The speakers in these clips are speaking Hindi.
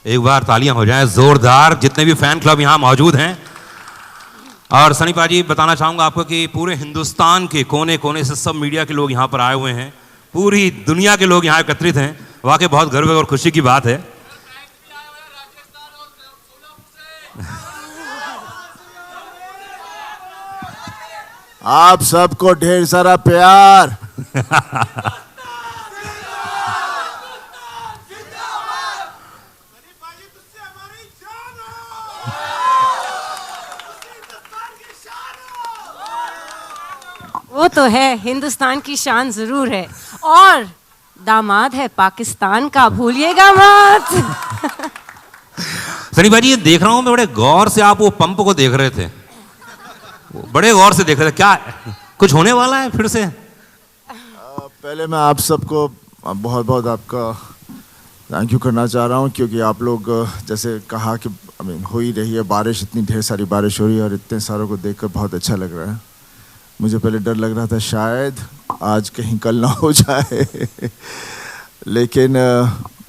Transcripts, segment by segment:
एक बार तालियां हो जाएं जोरदार, जितने भी फैन क्लब यहाँ मौजूद हैं। और सनी पाजी, बताना चाहूँगा आपको कि पूरे हिंदुस्तान के कोने कोने से सब मीडिया के लोग यहाँ पर आए हुए हैं, पूरी दुनिया के लोग यहाँ एकत्रित हैं। वाकई बहुत गर्व और खुशी की बात है। आप सबको ढेर सारा प्यार। वो तो है, हिंदुस्तान की शान जरूर है, और दामाद है पाकिस्तान का, भूलिएगा मत। सनी भाई, ये देख रहा हूं मैं, बड़े गौर से आप वो पंप को देख रहे थे, बड़े गौर से देख रहे थे। क्या कुछ होने वाला है फिर से? पहले मैं आप सबको बहुत बहुत आपका थैंक यू करना चाह रहा हूँ, क्योंकि आप लोग जैसे कहा कि हो ही रही है बारिश, इतनी ढेर सारी बारिश हो रही है और इतने सारों को देखकर बहुत अच्छा लग रहा है। मुझे पहले डर लग रहा था शायद आज कहीं कल ना हो जाए, लेकिन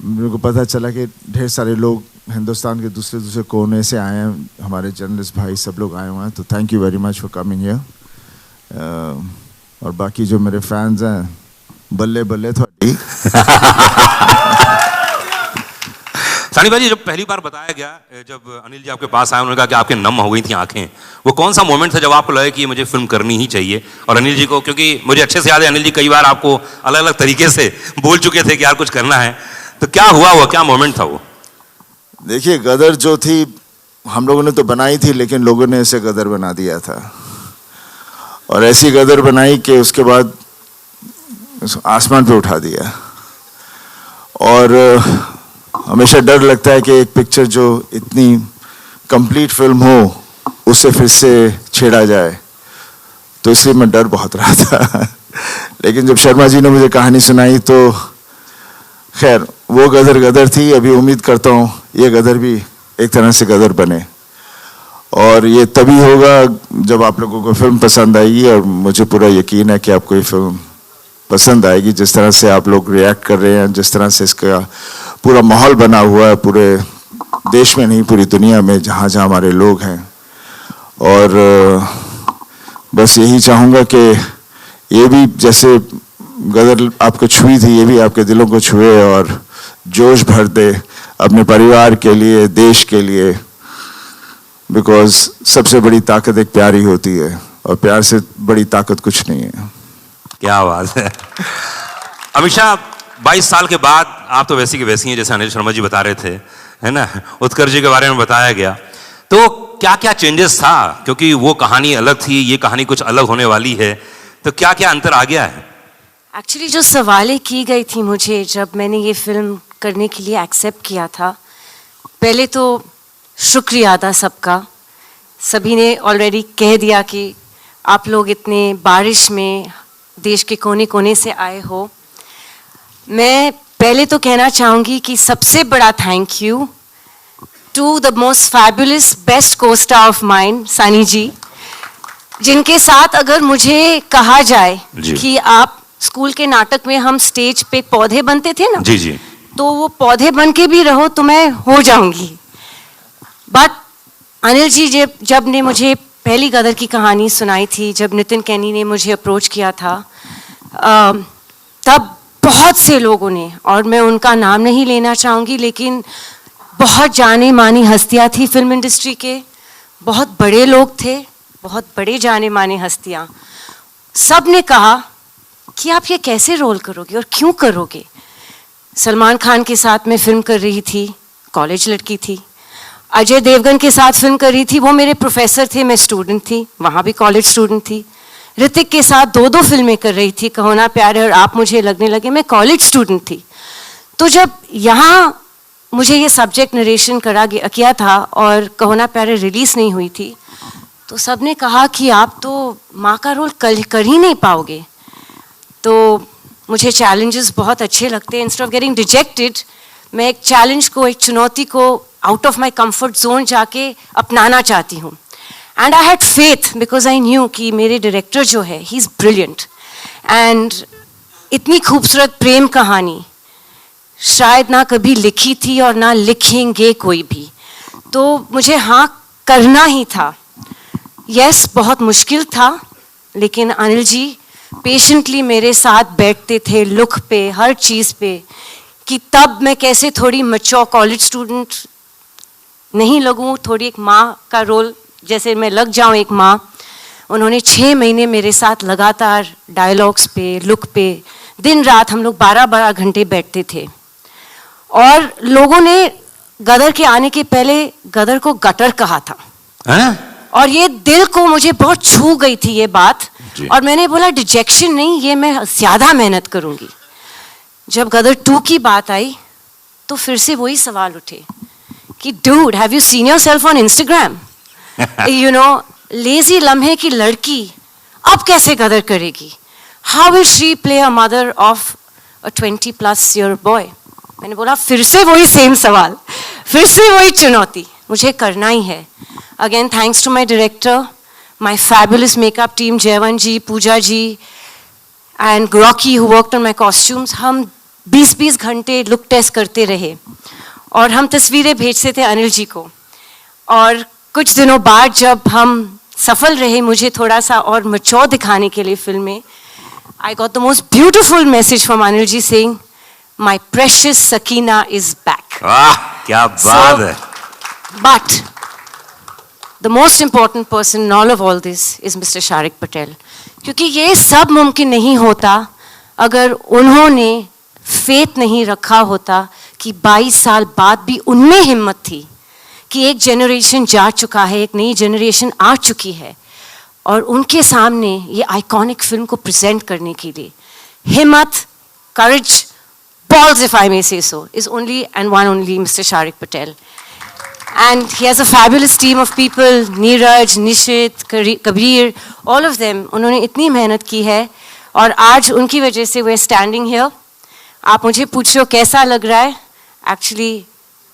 मेरे को पता चला कि ढेर सारे लोग हिंदुस्तान के दूसरे दूसरे कोने से आए हैं, हमारे जर्नलिस्ट भाई सब लोग आए हुए हैं, तो thank you very much for coming here. और बाकी जो मेरे फैंस हैं, बल्ले बल्ले थोड़ी। सनी भाई, जब पहली बार बताया गया, जब अनिल जी आपके पास आए, उन्होंने कहा कि आपके नम हो गई थी आंखें, वो कौन सा मोमेंट था जब आपको लगा कि मुझे फिल्म करनी ही चाहिए? और अनिल जी को, क्योंकि मुझे अच्छे से याद है अनिल जी कई बार आपको अलग अलग तरीके से बोल चुके थे कि यार कुछ करना है, तो क्या हुआ, वो क्या मोमेंट था वो? देखिए, गदर जो थी हम लोगों ने तो बनाई थी, लेकिन लोगों ने इसे गदर बना दिया था, और ऐसी गदर बनाई कि उसके बाद आसमान पे उठा दिया। और हमेशा डर लगता है कि एक पिक्चर जो इतनी कंप्लीट फिल्म हो उसे फिर से छेड़ा जाए, तो इसलिए मैं डर बहुत रहा था। लेकिन जब शर्मा जी ने मुझे कहानी सुनाई तो खैर वो गदर गदर थी। अभी उम्मीद करता हूँ ये गदर भी एक तरह से गदर बने, और ये तभी होगा जब आप लोगों को फिल्म पसंद आएगी, और मुझे पूरा यकीन है कि आपको ये फिल्म पसंद आएगी। जिस तरह से आप लोग रिएक्ट कर रहे हैं, जिस तरह से इसका पूरा माहौल बना हुआ है, पूरे देश में नहीं पूरी दुनिया में जहाँ जहाँ हमारे लोग हैं। और बस यही चाहूँगा कि ये भी जैसे गदर आपको छुई थी, ये भी आपके दिलों को छुए और जोश भर दे अपने परिवार के लिए, देश के लिए, बिकॉज सबसे बड़ी ताकत एक प्यार ही होती है, और प्यार से बड़ी ताकत कुछ नहीं है। क्या बात है। अमीषा, 22 साल के बाद आप तो वैसी की वैसी हैं जैसे अनिल शर्मा जी बता रहे थे, है ना? उत्कर्ष जी के बारे में बताया गया, तो क्या क्या चेंजेस था? क्योंकि वो कहानी अलग थी, ये कहानी कुछ अलग होने वाली है, तो क्या क्या अंतर आ गया है? एक्चुअली जो सवालें की गई थी मुझे जब मैंने ये फिल्म करने के लिए एक्सेप्ट किया था, पहले तो शुक्रिया अदा सबका। सभी ने ऑलरेडी कह दिया कि आप लोग इतने बारिश में देश के कोने कोने से आए हो। मैं पहले तो कहना चाहूँगी कि सबसे बड़ा thank you to the most fabulous best costar of mine, Sunny ji, जिनके साथ अगर मुझे कहा जाए कि आप स्कूल के नाटक में हम स्टेज पे पौधे बनते थे ना, जी, तो वो पौधे बन के भी रहो तो मैं हो जाऊंगी। बट अनिल जी जब ने मुझे पहली गदर की कहानी सुनाई थी, जब नितिन कैनी ने मुझे अप्रोच किया था, तब बहुत से लोगों ने, और मैं उनका नाम नहीं लेना चाहूँगी, लेकिन बहुत जाने मानी हस्तियाँ थी फिल्म इंडस्ट्री के, बहुत बड़े लोग थे, बहुत बड़े जाने माने हस्तियाँ, सब ने कहा कि आप ये कैसे रोल करोगे और क्यों करोगे। सलमान खान के साथ मैं फिल्म कर रही थी, कॉलेज लड़की थी। अजय देवगन के साथ फिल्म कर रही थी, वो मेरे प्रोफेसर थे, मैं स्टूडेंट थी, वहाँ भी कॉलेज स्टूडेंट थी। ऋतिक के साथ 2 फिल्में कर रही थी, कहो ना प्यार है और आप मुझे लगने लगे, मैं कॉलेज स्टूडेंट थी। तो जब यहाँ मुझे ये सब्जेक्ट नरेशन किया था और कहो ना प्यार रिलीज़ नहीं हुई थी, तो सब ने कहा कि आप तो माँ का रोल कर ही नहीं पाओगे। तो मुझे चैलेंजेस बहुत अच्छे लगते हैं। इंस्टेड ऑफ गेटिंग डिजेक्टेड, मैं एक चैलेंज को, एक चुनौती को out of my comfort zone जाके अपनाना चाहती हूँ। And I had faith because I knew कि मेरे डायरेक्टर जो है, ही इज़ ब्रिलियंट, एंड इतनी खूबसूरत प्रेम कहानी शायद ना कभी लिखी थी और ना लिखेंगे कोई भी। तो मुझे हाँ करना ही था। यस, बहुत मुश्किल था, लेकिन अनिल जी पेशेंटली मेरे साथ बैठते थे लुक पे, हर चीज़ पे, कि तब मैं कैसे थोड़ी मैच्योर कॉलेज स्टूडेंट नहीं लगूं, थोड़ी एक माँ का रोल जैसे मैं लग जाऊं एक माँ। उन्होंने 6 महीने मेरे साथ लगातार डायलॉग्स पे, लुक पे, दिन रात हम लोग 12-12 घंटे बैठते थे। और लोगों ने गदर के आने के पहले गदर को गटर कहा था। और ये दिल को मुझे बहुत छू गई थी ये बात। और मैंने बोला डिजेक्शन नहीं, ये मैं ज़्यादा मेहनत करूँगी। जब गदर 2 की बात आई तो फिर से वही सवाल उठे कि dude, have you seen yourself on Instagram? You know, lazy लम्हे की लड़की अब कैसे गदर करेगी? How will she play a mother of a 20+ year boy? मैंने बोला फिर से वही सेम सवाल, फिर से वही चुनौती, मुझे करना ही है। Again thanks to my director, my fabulous makeup team, Jaywan ji, Pooja ji and ग्रॉकी who worked on my costumes. हम 20-20 घंटे लुक टेस्ट करते रहे और हम तस्वीरें भेजते थे अनिल जी को। और कुछ दिनों बाद जब हम सफल रहे मुझे थोड़ा सा और मैच्योर दिखाने के लिए फिल्म में, I got the most beautiful message from Anil ji saying, my precious Sakina is back. वाह, क्या बात है। But the most important person in all of all this is mister Shariq Patel, क्योंकि ये सब मुमकिन नहीं होता अगर उन्होंने फेथ नहीं रखा होता कि 22 साल बाद भी उनमें हिम्मत थी कि एक जनरेशन जा चुका है, एक नई जनरेशन आ चुकी है, और उनके सामने ये आइकॉनिक फिल्म को प्रेजेंट करने के लिए हिम्मत, करेज, balls if I may say so, is only and one only Mr. Sharik Patel. And he has a fabulous team of people, Neeraj, Nishit, Kabir, all of them. उन्होंने इतनी मेहनत की है और आज उनकी वजह से we're standing here. आप मुझे पूछ रहे हो कैसा लग रहा है? Actually,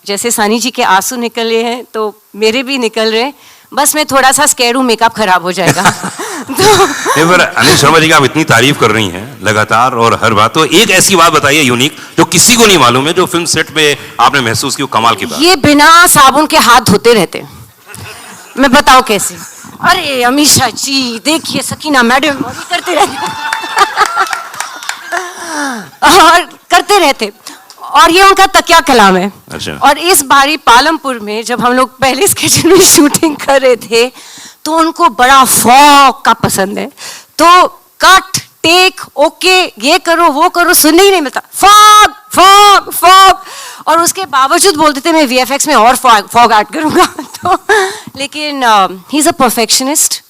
जैसे सानी जी के आंसू निकले हैं तो मेरे भी निकल रहे हैं। बस मैं थोड़ा सा स्कैर हूँ, मेकअप खराब हो जाएगा। तो पर अनिल शर्मा जी की आप इतनी तारीफ कर रही हैं लगातार और हर बात, तो एक ऐसी बात बताइए यूनिक जो किसी को नहीं मालूम है, जो फिल्म सेट पे आपने महसूस की, वो कमाल की बात। ये बिना साबुन के हाथ धोते रहते। मैं बताऊं कैसे? अरे अमीशा जी देखिए, सकीना मैडम करते रहते और करते रहते, और ये उनका तकिया कलाम है। अच्छा। और इस बारी पालमपुर में जब हम लोग पहले स्केच में शूटिंग कर रहे थे तो उनको बड़ा फॉग का पसंद है, तो कट टेक ओके ये करो वो करो सुनने ही नहीं मिलता, फॉग फॉग फॉग। और उसके बावजूद बोलते थे मैं VFX में और फॉग ऐड करूंगा। तो लेकिन ही इज अ परफेक्शनिस्ट।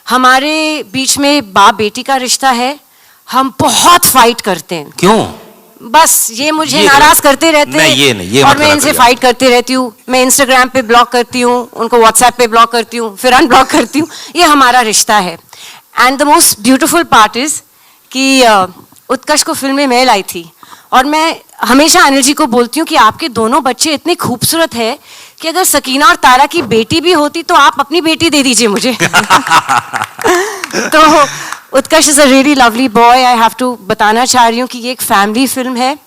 हमारे बीच में बाप बेटी का रिश्ता है, हम बहुत फाइट करते हैं। क्यों? बस ये मुझे नाराज करते रहते हैं, ये और मैं इनसे फाइट करती रहती हूँ। मैं इंस्टाग्राम पे ब्लॉक करती हूँ, उनको व्हाट्सएप पे ब्लॉक करती हूँ, फिर अनब्लॉक करती हूँ। ये हमारा रिश्ता है। And the most beautiful part is कि उत्कर्ष को फिल्म में मैं लाई थी, और मैं हमेशा अनिल जी को बोलती हूँ कि आपके दोनों बच्चे इतने खूबसूरत है कि अगर सकीना और तारा की बेटी भी होती तो आप अपनी बेटी दे दीजिए मुझे। तो Utkarsh is a really lovely boy. I have to बताना चाह रही हूँ कि ये एक फैमिली फिल्म है।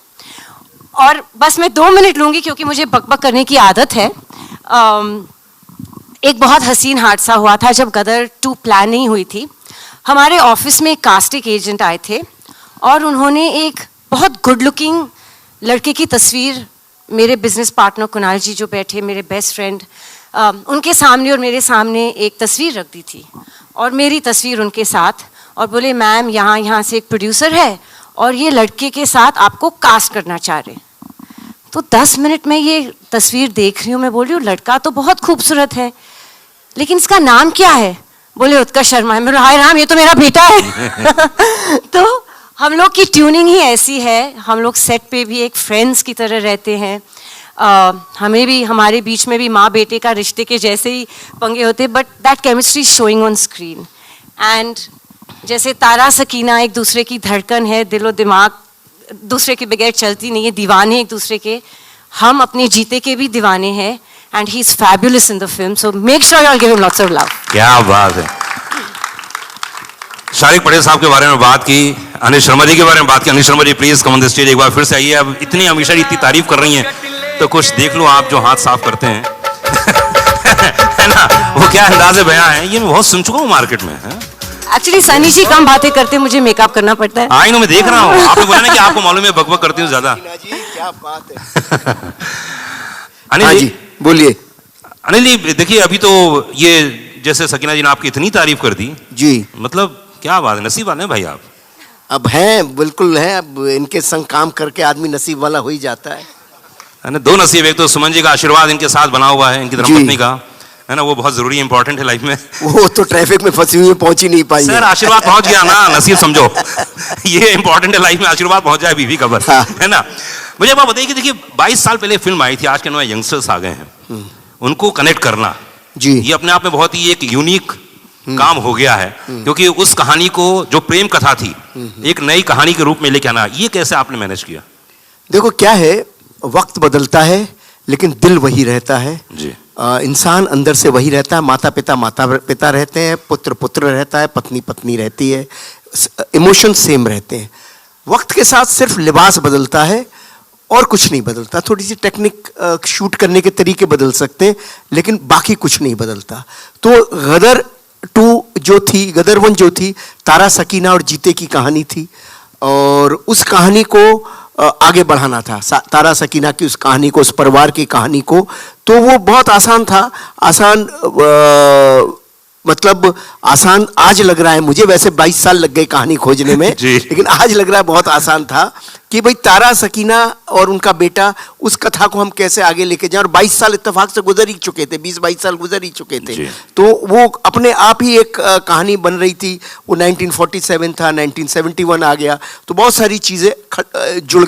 और बस मैं 2 मिनट लूँगी क्योंकि मुझे बकबक करने की आदत है। एक बहुत हसीन हादसा हुआ था जब गदर 2 प्लान नहीं हुई थी। हमारे ऑफिस में एक कास्टिंग एजेंट आए थे और उन्होंने एक बहुत गुड लुकिंग लड़के की तस्वीर, मेरे बिजनेस पार्टनर कुणाल जी जो बैठे, मेरे बेस्ट फ्रेंड, उनके सामने और मेरे सामने एक तस्वीर रख दी थी और मेरी तस्वीर उनके साथ, और बोले मैम यहाँ से एक प्रोड्यूसर है और ये लड़के के साथ आपको कास्ट करना चाह रहे। तो 10 मिनट में ये तस्वीर देख रही हूँ, मैं बोल रही हूँ लड़का तो बहुत खूबसूरत है लेकिन इसका नाम क्या है? बोले उत्कर्ष शर्मा है। मैं बोला हाय राम, ये तो मेरा बेटा है। तो हम लोग की ट्यूनिंग ही ऐसी है, हम लोग सेट पे भी एक फ्रेंड्स की तरह रहते हैं। हमें भी, हमारे बीच में भी माँ बेटे का रिश्ते के जैसे ही पंगे होते, but that chemistry showing on screen. And जैसे तारा सकीना एक दूसरे की धड़कन है, दिलो दिमाग दूसरे के बगैर चलती नहीं है, दीवाने एक दूसरे के, हम अपने जीते के भी दीवाने हैं। And he is fabulous in the film, so make sure you all give him lots of love. क्या बात है। शारिक पटेल साहब के बारे में बात की, अनिल शर्मा जी के बारे में बात की। Anil Sharma ji please come on the stage, एक बार फिर से आइए। अब इतनी हमेशा इतनी तारीफ कर रही हैं तो कुछ देख लो आप जो हाथ साफ करते हैं है ना, वो क्या अंदाज़े बयां है, ये मैं बहुत सुन चुका हूँ मार्केट में। एक्चुअली सनी जी कम बातें करते हैं, मुझे मेकअप करना पड़ता है। आई नो, मैं देख रहा हूँ, आपने बोला ना कि आपको मालूम है बकबक करती हूँ ज्यादा। क्या बात है। अनिल जी बोलिए। अनिल जी देखिए, अभी तो ये जैसे सकीना जी ने आपकी इतनी तारीफ कर दी जी, मतलब क्या बात है, नसीब वाले हैं भाई आप। अब हैं, बिल्कुल हैं। अब इनके संग काम करके आदमी नसीब वाला हो ही जाता है ना। दो नसीब, एक तो सुमन जी का आशीर्वाद इनके साथ बना हुआ है, इनकी धर्मपत्नी का, है ना, वो बहुत जरूरी इंपॉर्टेंट है लाइफ में। वो तो ट्रैफिक में फंसी हुई है, पहुंच ही नहीं पाई सर है। आशीर्वाद पहुंच गया ना, नसीब समझो ये इंपॉर्टेंट है लाइफ में, आशीर्वाद पहुंच जाए बीवी का बस, हाँ। है ना। मुझे एक बात बताइए कि देखिए 22 साल पहले फिल्म आई थी, आज के नए यंगस्टर्स आ गए हैं, उनको कनेक्ट करना जी, ये अपने आप में बहुत ही एक यूनिक काम हो गया है, क्योंकि उस कहानी को जो प्रेम कथा थी एक नई कहानी के रूप में लेके आना, ये कैसे आपने मैनेज किया? देखो क्या है, वक्त बदलता है लेकिन दिल वही रहता है जी। इंसान अंदर से वही रहता है। माता पिता रहते हैं, पुत्र पुत्र रहता है, पत्नी पत्नी रहती है, इमोशन सेम रहते हैं। वक्त के साथ सिर्फ लिबास बदलता है और कुछ नहीं बदलता। थोड़ी सी टेक्निक शूट करने के तरीके बदल सकते हैं लेकिन बाकी कुछ नहीं बदलता। तो गदर 2 जो थी, गदर 1 जो थी, तारा सकीना और जीते की कहानी थी और उस कहानी को आगे बढ़ाना था, तारा सकीना की उस कहानी को, उस परिवार की कहानी को। तो वो बहुत आसान था, मतलब आसान आज लग रहा है मुझे, वैसे 22 साल लग गए कहानी खोजने में लेकिन आज लग रहा है बहुत आसान था कि भाई तारा सकीना और उनका बेटा, उस कथा को हम कैसे आगे लेके जाएं। और 22 साल इत्तेफाक से गुजर ही चुके थे, 20-22 साल गुजर ही चुके थे। तो वो अपने आप ही एक कहानी बन रही थी। वो 1947 था, 1971 आ गया, तो बहुत सारी चीज़ें जुड़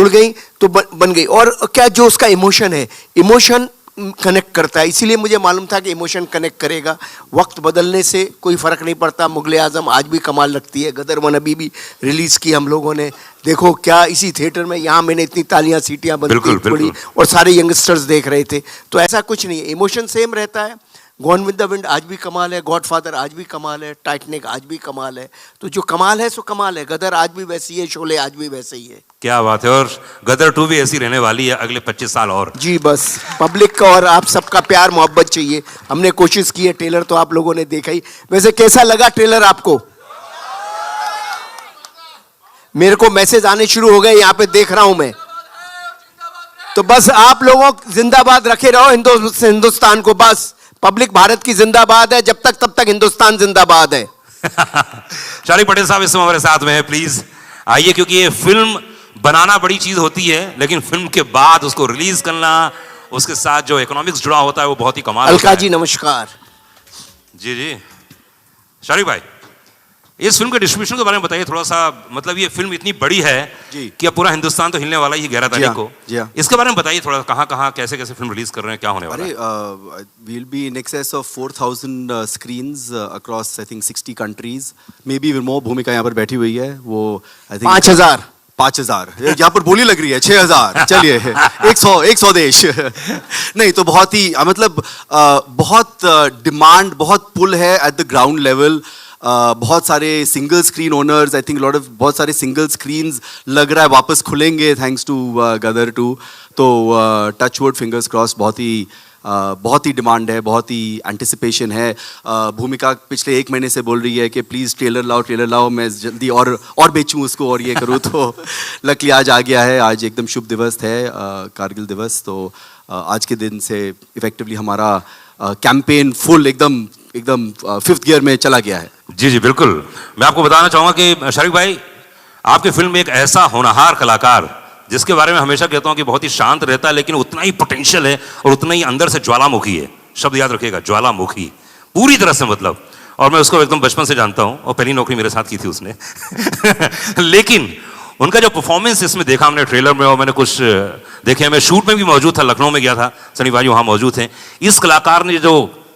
गई तो बन गई। और क्या जो उसका इमोशन है, इमोशन कनेक्ट करता है, इसीलिए मुझे मालूम था कि इमोशन कनेक्ट करेगा। वक्त बदलने से कोई फ़र्क नहीं पड़ता। मुगले आज़म आज भी कमाल लगती है, गदर 1 अभी भी रिलीज़ की हम लोगों ने, देखो क्या इसी थिएटर में, यहाँ मैंने इतनी तालियां सीटियां बंद पड़ी और सारे यंगस्टर्स देख रहे थे। तो ऐसा कुछ नहीं है, इमोशन सेम रहता है। गॉन विद द विंड आज भी कमाल है, गॉडफादर आज भी कमाल है, टाइटैनिक आज भी कमाल है। तो जो कमाल है सो कमाल है। गदर आज भी वैसी है, शोले आज भी वैसे ही है। क्या बात है। और गदर 2 भी ऐसी रहने वाली है अगले 25 साल और। जी, बस पब्लिक का और आप सबका प्यार मोहब्बत चाहिए। हमने कोशिश की है, ट्रेलर तो आप लोगों ने देखा ही। वैसे कैसा लगा ट्रेलर आपको? मेरे को मैसेज आने शुरू हो गए, यहाँ पे देख रहा हूं मैं। तो बस आप लोगों जिंदाबाद रखे रहो हिंदुस्तान को। बस पब्लिक भारत की जिंदाबाद है, जब तक तब तक हिंदुस्तान जिंदाबाद है। शारिक पटेल साहब इस समय हमारे साथ में है, प्लीज आइए, क्योंकि ये फिल्म बनाना बड़ी चीज होती है लेकिन फिल्म के बाद उसको रिलीज करना, उसके साथ जो इकोनॉमिक्स जुड़ा होता है वो बहुत ही कमाल अलका जी नमस्कार। जी जी शारिक भाई, इस फिल्म के डिस्ट्रीब्यूशन के बारे में बताइए थोड़ा सा। मतलब ये फिल्म इतनी बड़ी है कि अब पूरा हिंदुस्तान तो हिलने वाला ही 11 तारीख को। इसके बारे में बताइए थोड़ा, कहाँ कैसे फिल्म रिलीज कर रहे हैं, क्या होने वाला है? We'll be in excess of 4,000 screens across I think 60 countries, maybe even more। भूमिका यहाँ पर बैठी हुई है, वो I think 5,000 यहाँ पर बोली लग रही है 6,000। चलिए 100 देश नहीं तो बहुत ही मतलब बहुत डिमांड, बहुत पुल है एट द ग्राउंड लेवल। बहुत सारे single screen owners, I think बहुत सारे सिंगल स्क्रीन्स लग रहा है वापस खुलेंगे थैंक्स टू गदर 2। तो टच वुड, फिंगर्स क्रॉस, बहुत ही डिमांड है, बहुत ही एंटिसिपेशन है। भूमिका पिछले 1 महीने से बोल रही है कि प्लीज़ ट्रेलर लाओ, मैं जल्दी और बेचूं उसको और ये करूँ। तो लकीली आज आ गया है। आज एकदम शुभ दिवस है, कारगिल दिवस। तो आज के दिन से इफेक्टिवली हमारा कैंपेन फुल एकदम 5th गियर में चला गया है। जी जी बिल्कुल। मैं आपको बताना चाहूँगा कि शारिक भाई, आपकी फिल्म में एक ऐसा होनहार कलाकार, जिसके बारे में हमेशा कहता हूँ कि बहुत ही शांत रहता है लेकिन उतना ही पोटेंशियल है और उतना ही अंदर से ज्वालामुखी है। शब्द याद रखिएगा, ज्वालामुखी, पूरी तरह से मतलब। और मैं उसको एकदम बचपन से जानता हूँ और पहली नौकरी मेरे साथ की थी उसने लेकिन उनका जो परफॉर्मेंस इसमें देखा हमने ट्रेलर में, और मैंने कुछ देखे, मैं शूट में भी मौजूद था, लखनऊ में गया था, सनी भाई वहाँ मौजूद थे। इस कलाकार ने जो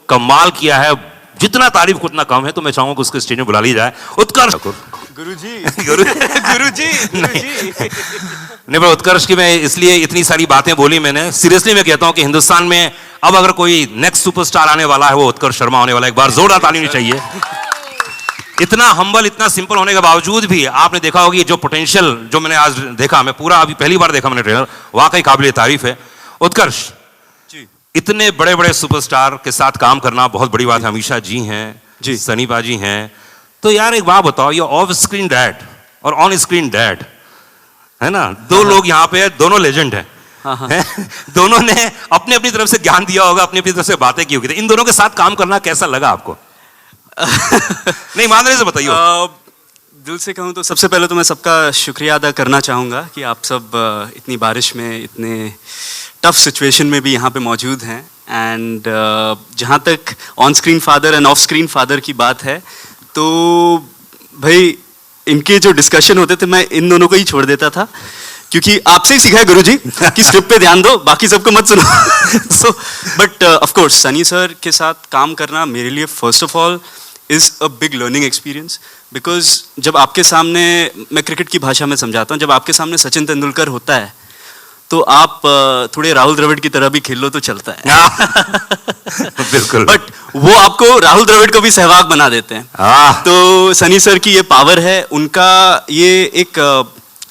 कमाल किया है, जितना तारीफ उतना कम है। तो मैं चाहूंगा कि उसको स्टेज में बुला ली जाए। उत्कर्ष गुरुजी नहीं, पर उत्कर्ष की मैं इसलिए इतनी सारी बातें बोली मैंने, सीरियसली मैं कहता हूं कि हिंदुस्तान में अब अगर कोई नेक्स्ट सुपरस्टार आने वाला है वो उत्कर्ष शर्मा होने वाला है। एक बार जोरदार ताली होनी चाहिए। इतना हम्बल, इतना सिंपल होने के बावजूद भी आपने देखा होगी जो पोटेंशियल जो मैंने आज देखा, मैं पूरा अभी पहली बार देखा मैंने ट्रेलर, वाकई काबिल तारीफ है। उत्कर्ष जी इतने बड़े बड़े सुपरस्टार के साथ काम करना बहुत बड़ी बात है। अमीषा जी हैं जी। सनी बाजी हैं, तो यार एक बात बताओ, ये ऑफ स्क्रीन डैड और ऑन स्क्रीन डैड है ना, दो लोग यहाँ पे है, दोनों लेजेंड हैं। हैं? दोनों ने अपनी अपनी तरफ से ज्ञान दिया होगा, अपनी अपनी तरफ से बातें की होगी, तो इन दोनों के साथ काम करना कैसा लगा आपको? नहीं ईमानदारी से बताइए। दिल से कहूँ तो सबसे पहले तो मैं सबका शुक्रिया अदा करना चाहूँगा कि आप सब इतनी बारिश में, इतने टफ सिचुएशन में भी यहाँ पे मौजूद हैं। एंड जहाँ तक on screen father end of screen father की बात है, तो भाई इनके जो डिस्कशन होते थे मैं इन दोनों को ही छोड़ देता था, क्योंकि आपसे ही सीखा है गुरुजी कि स्क्रिप्ट पे ध्यान दो, बाकी सबको मत सुनो। So but of course Sunny sir के साथ काम करना मेरे लिए first of all is a big learning experience, because जब आपके सामने, मैं क्रिकेट की भाषा में समझाता हूँ, जब आपके सामने सचिन तेंदुलकर होता है तो आप थोड़े राहुल द्रविड़ की तरह भी खेल लो तो चलता है। बिल्कुल। बट वो आपको राहुल द्रविड़ को भी सहवाग बना देते हैं। तो सनी सर की ये पावर है, उनका ये एक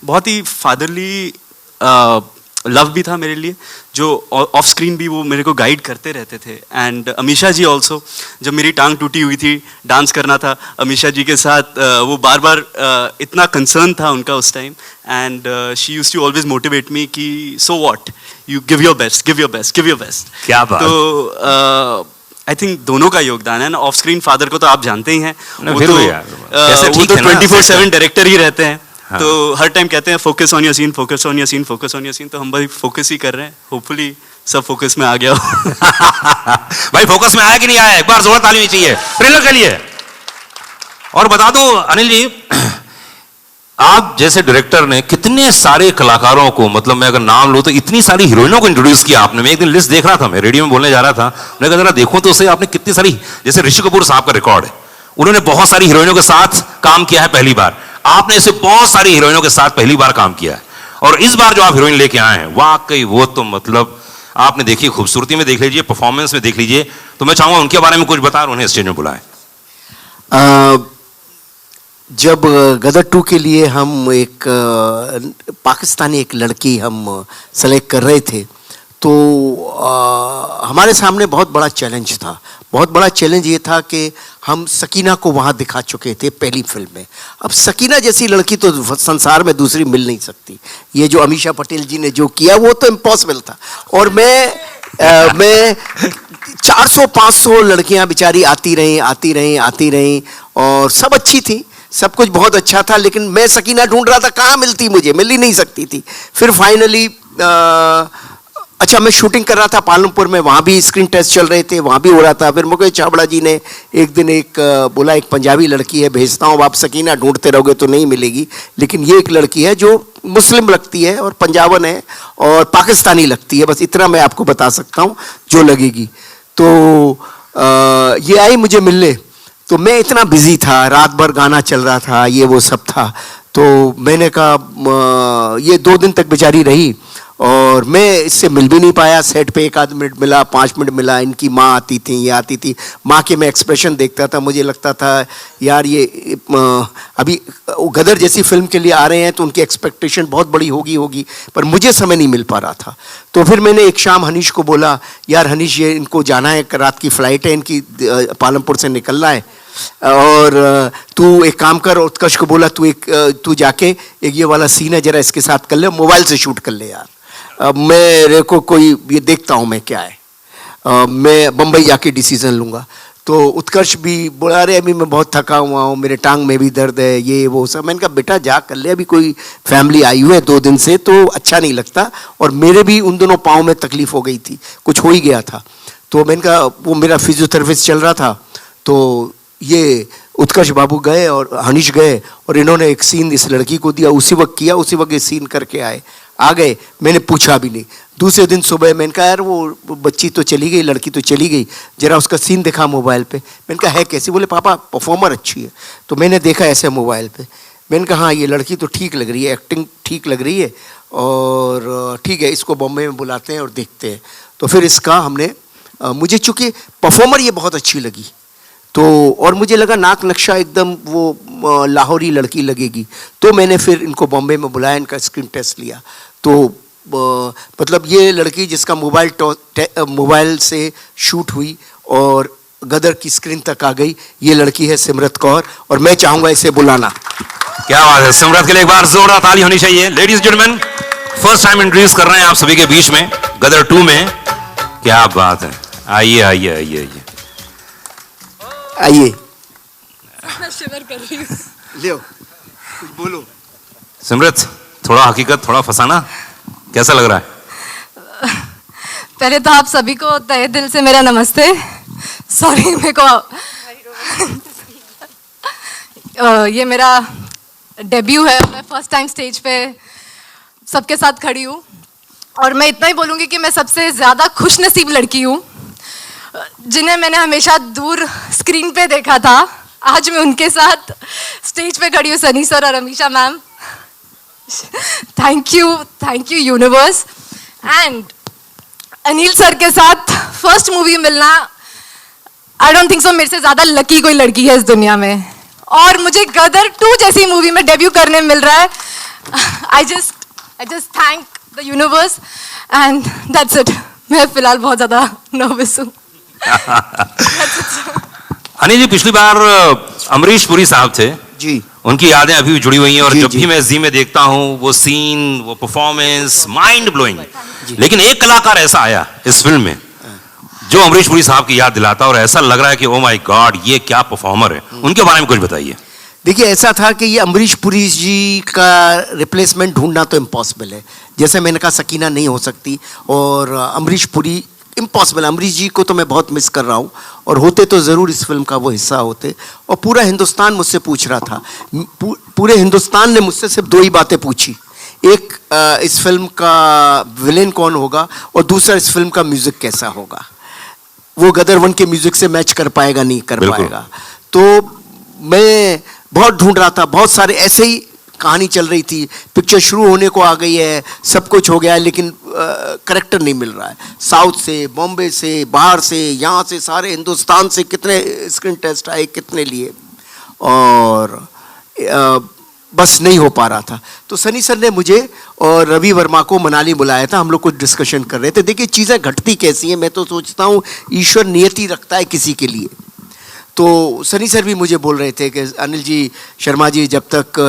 बहुत ही फादरली लव भी था मेरे लिए, जो ऑफ स्क्रीन भी वो मेरे को गाइड करते रहते थे। एंड अमीषा जी ऑल्सो, जब मेरी टांग टूटी हुई थी, डांस करना था अमीषा जी के साथ, वो बार बार इतना कंसर्न था उनका उस time, and she used to always motivate me कि so what, you give your best, give your best, give your best. क्या बात। तो आई थिंक दोनों का योगदान है ना। ऑफ स्क्रीन फादर को तो आप जानते ही हैं, वो फिर तो भी यार, कैसे वो ठीक तो है ना, 24/7 डायरेक्टर ही रहते हैं। हाँ। तो हर टाइम कहते हैं focus on your scene, focus on your scene, focus on your scene, तो हम भाई फोकस ही कर रहे हैं। होपफुली सब फोकस में आ गया हो। भाई फोकस में आया कि नहीं आया, एक बार जोर ताली चाहिए ट्रेलर के लिए। और बता दो अनिल जी, आप जैसे डायरेक्टर ने कितने सारे कलाकारों को, मतलब मैं अगर नाम लूं तो इतनी सारी हीरोइनों को इंट्रोड्यूस किया आपने। मैं एक दिन लिस्ट देख रहा था, मैं रेडियो में बोलने जा रहा था, मैं कहा जरा देखूं तो उसे आपने कितनी सारी, जैसे ऋषि कपूर साहब का रिकॉर्ड है, उन्होंने बहुत सारी हीरोइनों के साथ काम किया है पहली बार, आपने ऐसे बहुत सारी हीरोइनों के साथ पहली बार काम किया है। और इस बार जो आप हीरोइन लेके आए हैं, वाकई वो तो मतलब आपने देखी, खूबसूरती में देख लीजिए, परफॉर्मेंस में देख लीजिए, तो मैं चाहूंगा उनके बारे में कुछ बता, उन्हें स्टेज में बुलाएं। जब गदर 2 के लिए हम एक पाकिस्तानी एक लड़की हम सेलेक्ट कर रहे थे, तो हमारे सामने बहुत बड़ा चैलेंज था। बहुत बड़ा चैलेंज ये था कि हम सकीना को वहाँ दिखा चुके थे पहली फिल्म में। अब सकीना जैसी लड़की तो संसार में दूसरी मिल नहीं सकती। ये जो अमीषा पटेल जी ने जो किया वो तो इम्पॉसिबल था। और मैं 400-500 लड़कियाँ बेचारी आती रहीं और सब अच्छी थी, सब कुछ बहुत अच्छा था, लेकिन मैं सकीना ढूंढ रहा था, कहाँ मिलती, मुझे मिल ही नहीं सकती थी। फिर फाइनली अच्छा, मैं शूटिंग कर रहा था पालमपुर में, वहाँ भी स्क्रीन टेस्ट चल रहे थे, वहाँ भी हो रहा था। फिर मुकेश छाबड़ा जी ने एक दिन बोला एक पंजाबी लड़की है भेजता हूँ, आप सकीना ढूंढते रहोगे तो नहीं मिलेगी, लेकिन ये एक लड़की है जो मुस्लिम लगती है और पंजाबन है और पाकिस्तानी लगती है, बस इतना मैं आपको बता सकता हूँ जो लगेगी। तो ये आई मुझे मिलने, तो मैं इतना बिजी था, रात भर गाना चल रहा था, ये वो सब था, तो मैंने कहा ये 2 दिन तक बेचारी रही और मैं इससे मिल भी नहीं पाया। सेट पे 1 आध मिनट मिला, 5 मिनट मिला। इनकी माँ आती थी, ये आती थी, माँ के मैं एक्सप्रेशन देखता था, मुझे लगता था यार ये अभी गदर जैसी फिल्म के लिए आ रहे हैं तो उनकी एक्सपेक्टेशन बहुत बड़ी होगी, पर मुझे समय नहीं मिल पा रहा था। तो फिर मैंने एक शाम हनीश को बोला, यार हनीश ये इनको जाना है, रात की फ़्लाइट है इनकी, पालमपुर से निकलना है, और तू एक काम कर। उत्कर्ष को बोला तू जाके एक ये वाला सीन है जरा इसके साथ कर ले, मोबाइल से शूट कर ले यार, मेरे को कोई ये देखता हूँ मैं क्या है, मैं बम्बई जाके डिसीजन लूँगा। तो उत्कर्ष भी बोला रहे अभी मैं बहुत थका हुआ हूँ, मेरे टांग में भी दर्द है, ये वो सब। मैंने कहा बेटा जा कर ले, अभी कोई फैमिली आई हुई है 2 दिन से तो अच्छा नहीं लगता, और मेरे भी उन दोनों पाँव में तकलीफ हो गई थी, कुछ हो ही गया था। तो मैंने कहा वो मेरा फिजियोथेरेपिस्ट चल रहा था, तो ये उत्कर्ष बाबू गए और हनीश गए और इन्होंने एक सीन इस लड़की को दिया, उसी वक्त किया, उसी वक्त ये सीन करके आ गए। मैंने पूछा भी नहीं। दूसरे दिन सुबह मैंने कहा यार वो बच्ची तो चली गई, लड़की तो चली गई, जरा उसका सीन दिखा मोबाइल पे। मैंने कहा है कैसी? बोले पापा परफॉर्मर अच्छी है। तो मैंने देखा ऐसे मोबाइल पे, मैंने कहा हाँ ये लड़की तो ठीक लग रही है, एक्टिंग ठीक लग रही है, और ठीक है इसको बॉम्बे में बुलाते हैं और देखते हैं। तो फिर इसका हमने मुझे चूँकि परफॉर्मर ये बहुत अच्छी लगी, तो और मुझे लगा नाक नक्शा एकदम वो लाहौरी लड़की लगेगी, तो मैंने फिर इनको बॉम्बे में बुलाया, इनका स्क्रीन टेस्ट लिया। तो मतलब ये लड़की जिसका मोबाइल से शूट हुई और गदर की स्क्रीन तक आ गई, ये लड़की है सिमरत कौर, और मैं चाहूंगा इसे बुलाना। क्या बात है, सिमरत के लिए एक बार जोरदार ताली होनी चाहिए। Ladies gentleman, first time introduce कर रहे हैं आप सभी के बीच में गदर 2 में। क्या बात है, आइए आइए आइए आइए आइए। मैं शिवर कर रही हूँ। लियो कुछ बोलो। सिमरत, थोड़ा हकीकत थोड़ा फसाना, कैसा लग रहा है? पहले तो आप सभी को तहे दिल से मेरा नमस्ते। सॉरी मेरे को ये मेरा डेब्यू है, मैं फर्स्ट टाइम स्टेज पे सबके साथ खड़ी हूँ, और मैं इतना ही बोलूँगी कि मैं सबसे ज़्यादा खुश नसीब लड़की हूँ जिन्हें मैंने हमेशा दूर स्क्रीन पे देखा था। आज मैं उनके साथ स्टेज पे खड़ी हूँ, सनी सर और Amisha ma'am. Thank you universe. And Anil sir के साथ फर्स्ट मूवी मिलना, आई डोंट थिंक सो मेरे से ज़्यादा लकी कोई लड़की है इस दुनिया में, और मुझे गदर 2 जैसी मूवी में डेब्यू करने मिल रहा है। I just thank the universe and that's it. मैं फिलहाल बहुत ज़्यादा नर्वस हूँ। अनिल जी, पिछली बार अमरीश पुरी साहब थे जी, उनकी यादें अभी भी जुड़ी हुई हैं, और जी, जब जी। भी मैं जी में देखता हूँ वो सीन, वो परफॉर्मेंस माइंड ब्लोइंग। लेकिन एक कलाकार ऐसा आया इस फिल्म में जो अमरीश पुरी साहब की याद दिलाता, और ऐसा लग रहा है कि ओ माय गॉड, ये क्या परफॉर्मर है। उनके बारे में कुछ बताइए। देखिए ऐसा था कि ये अमरीश पुरी जी का रिप्लेसमेंट ढूंढना तो इम्पॉसिबल है। जैसे मैंने कहा सकीना नहीं हो सकती, और अमरीश पुरी इम्पॉसिबल। अमरीश जी को तो मैं बहुत मिस कर रहा हूँ, और होते तो ज़रूर इस फिल्म का वो हिस्सा होते। और पूरा हिंदुस्तान मुझसे पूछ रहा था, पूरे हिंदुस्तान ने मुझसे सिर्फ 2 ही बातें पूछी। एक इस फिल्म का विलेन कौन होगा, और दूसरा इस फिल्म का म्यूज़िक कैसा होगा। वो गदर 1 के म्यूज़िक से मैच कर पाएगा नहीं कर पाएगा। तो मैं बहुत ढूंढ रहा था, बहुत सारे ऐसे ही कहानी चल रही थी, पिक्चर शुरू होने को आ गई है, सब कुछ हो गया है, लेकिन करेक्टर नहीं मिल रहा है। साउथ से, बॉम्बे से, बाहर से, यहाँ से, सारे हिंदुस्तान से कितने स्क्रीन टेस्ट आए, कितने लिए, और बस नहीं हो पा रहा था। तो सनी सर ने मुझे और रवि वर्मा को मनाली बुलाया था, हम लोग कुछ डिस्कशन कर रहे थे। देखिए चीज़ें घटती कैसी हैं, मैं तो सोचता हूँ ईश्वर नियति रखता है किसी के लिए। तो सनी सर भी मुझे बोल रहे थे कि अनिल जी, शर्मा जी, जब तक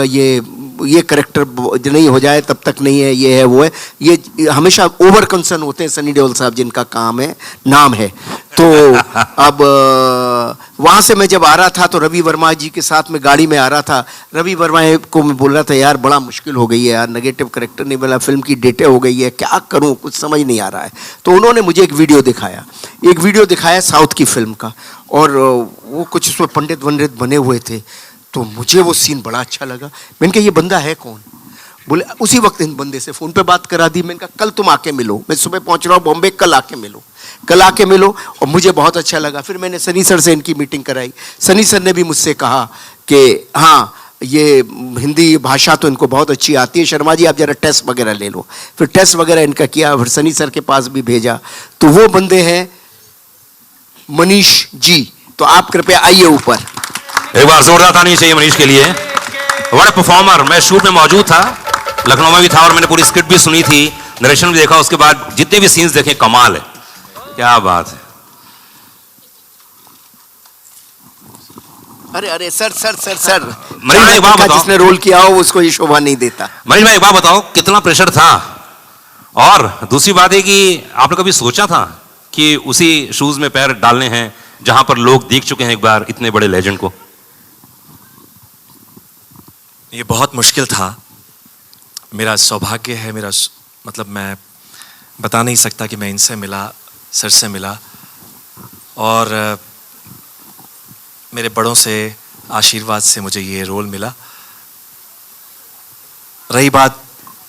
ये करेक्टर नहीं हो जाए तब तक नहीं है, ये है वो है। ये हमेशा ओवर कंसर्न होते हैं सनी देओल साहब, जिनका नाम है। तो अब वहाँ से मैं जब आ रहा था तो रवि वर्मा जी के साथ में गाड़ी में आ रहा था। रवि वर्मा को मैं बोल रहा था, यार बड़ा मुश्किल हो गई है यार, नेगेटिव करेक्टर नहीं मिला, फिल्म की डेटें हो गई है, क्या करूँ, कुछ समझ नहीं आ रहा है। तो उन्होंने मुझे एक वीडियो दिखाया साउथ की फिल्म का, और वो कुछ उसमें पंडित वंडित बने हुए थे। तो मुझे वो सीन बड़ा अच्छा लगा। मैंने कहा ये बंदा है कौन? बोले उसी वक्त इन बंदे से फ़ोन पे बात करा दी। मैंने कहा कल तुम आके मिलो, मैं सुबह पहुंच रहा हूँ बॉम्बे, कल आके मिलो। और मुझे बहुत अच्छा लगा। फिर मैंने सनी सर से इनकी मीटिंग कराई। सनी सर ने भी मुझसे कहा कि हाँ, ये हिंदी भाषा तो इनको बहुत अच्छी आती है, शर्मा जी आप जरा टेस्ट वगैरह ले लो। फिर टेस्ट वगैरह इनका किया, फिर सनी सर के पास भी भेजा। तो वो बंदे हैं मनीष जी। तो आप कृपया आइए ऊपर। एक बार जोरदार ताली चाहिए मनीष के लिए। बड़ा परफॉर्मर। मैं शूट में मौजूद था, लखनऊ में भी था, और मैंने पूरी स्क्रिप्ट भी सुनी थी, नरेशन भी देखा। उसके बाद जितने भी सीन्स देखे, कमाल है, क्या बात है। अरे सर मनीष भाई एक बात बताओ, जिसने रोल किया हो उसको ये शोभा नहीं देता। मनीष भाई एक बात बताओ, कितना प्रेशर था? और दूसरी बात है कि आपने कभी सोचा था कि उसी शूज में पैर डालने हैं जहां पर लोग देख चुके हैं एक बार इतने बड़े लेजेंड को? ये बहुत मुश्किल था। मेरा सौभाग्य है, मतलब मैं बता नहीं सकता कि मैं इनसे मिला, सर से मिला, और मेरे बड़ों से आशीर्वाद से मुझे ये रोल मिला। रही बात